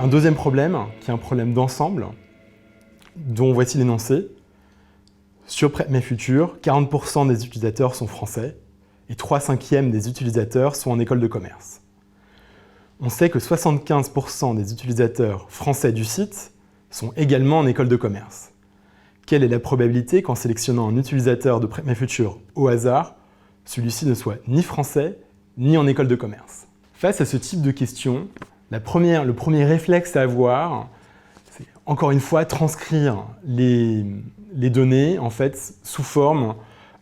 un deuxième problème, qui est un problème d'ensemble, dont voici l'énoncé. Sur Prep Mes Futurs, 40% des utilisateurs sont français et 3/5 des utilisateurs sont en école de commerce. On sait que 75% des utilisateurs français du site sont également en école de commerce. Quelle est la probabilité qu'en sélectionnant un utilisateur de Prep Mes Futurs au hasard, celui-ci ne soit ni français ni en école de commerce? Face à ce type de questions, le premier réflexe à avoir, c'est encore une fois transcrire les données en fait, sous forme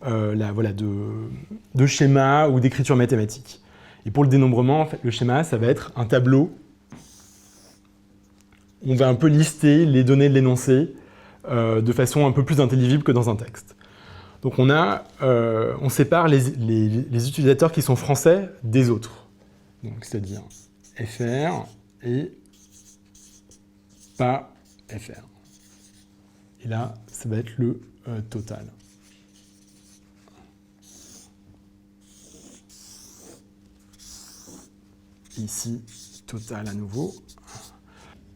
de schéma ou d'écriture mathématique. Et pour le dénombrement, en fait, le schéma, ça va être un tableau. On va un peu lister les données de l'énoncé de façon un peu plus intelligible que dans un texte. Donc on sépare les utilisateurs qui sont français des autres. Donc c'est-à-dire FR et pas FR. Et là, ça va être le total. Ici, total à nouveau.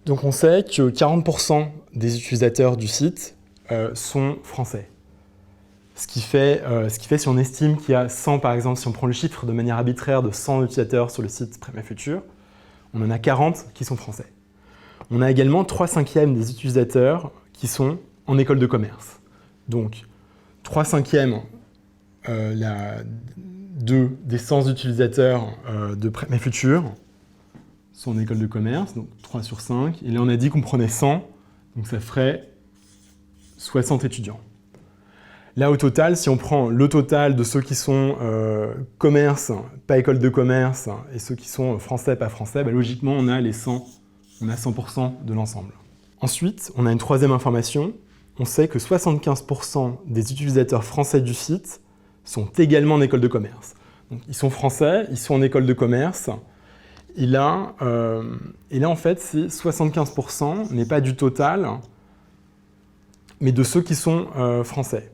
Donc on sait que 40% des utilisateurs du site sont français. Ce qui fait, si on estime qu'il y a 100, par exemple, si on prend le chiffre de manière arbitraire de 100 utilisateurs sur le site Prep Mes Futurs, on en a 40 qui sont français. On a également 3/5 des utilisateurs qui sont en école de commerce. Donc 3/5 des 100 utilisateurs de Prep Mes Futurs sont en école de commerce, donc 3 sur 5. Et là, on a dit qu'on prenait 100, donc ça ferait 60 étudiants. Là, au total, si on prend le total de ceux qui sont commerce, pas école de commerce, et ceux qui sont français, pas français, logiquement, on a 100% de l'ensemble. Ensuite, on a une troisième information. On sait que 75% des utilisateurs français du site sont également en école de commerce. Donc, ils sont français, ils sont en école de commerce. Et là en fait, c'est 75% n'est pas du total, mais de ceux qui sont français.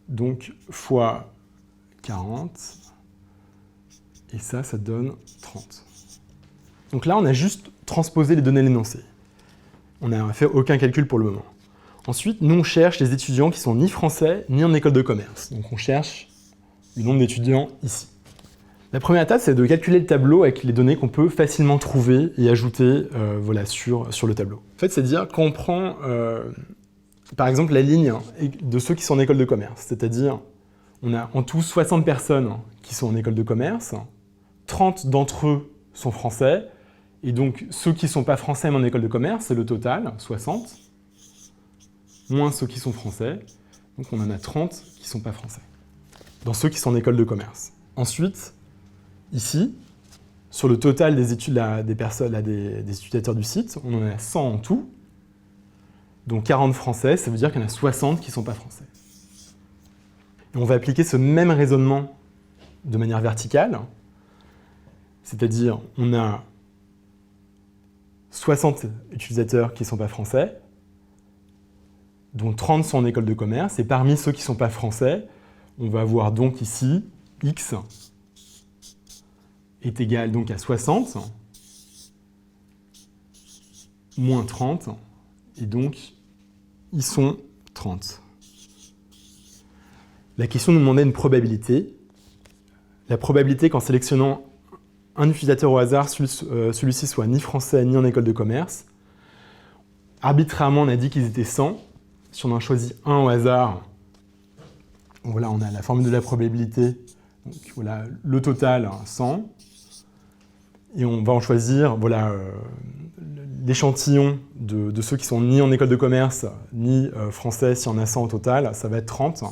Donc, fois 40, et ça donne 30. Donc là, on a juste transposé les données de l'énoncé. On n'a fait aucun calcul pour le moment. Ensuite, nous, on cherche les étudiants qui sont ni français, ni en école de commerce. Donc, on cherche le nombre d'étudiants ici. La première étape, c'est de calculer le tableau avec les données qu'on peut facilement trouver et ajouter sur le tableau. En fait, c'est dire quand on prend, par exemple, la ligne de ceux qui sont en école de commerce, c'est-à-dire on a en tout 60 personnes qui sont en école de commerce, 30 d'entre eux sont français, et donc ceux qui ne sont pas français mais en école de commerce, c'est le total, 60, moins ceux qui sont français, donc on en a 30 qui ne sont pas français, dans ceux qui sont en école de commerce. Ensuite, ici, sur le total des utilisateurs du site, on en a 100 en tout, donc 40 français, ça veut dire qu'il y en a 60 qui ne sont pas français. Et on va appliquer ce même raisonnement de manière verticale, c'est-à-dire on a 60 utilisateurs qui ne sont pas français, dont 30 sont en école de commerce, et parmi ceux qui ne sont pas français, on va avoir donc ici x est égal donc à 60 moins 30, et donc ils sont 30. La question nous demandait une probabilité. La probabilité qu'en sélectionnant un utilisateur au hasard, celui-ci soit ni français ni en école de commerce. Arbitrairement, on a dit qu'ils étaient 100. Si on en choisit un au hasard, voilà, on a la formule de la probabilité. Donc, voilà, le total, 100. Et on va en choisir l'échantillon de ceux qui sont ni en école de commerce, ni français, si on a 100 au total, ça va être 30.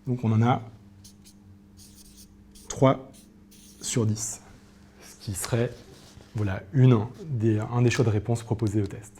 Donc on en a 3 sur 10, ce qui serait un des choix de réponse proposés au test.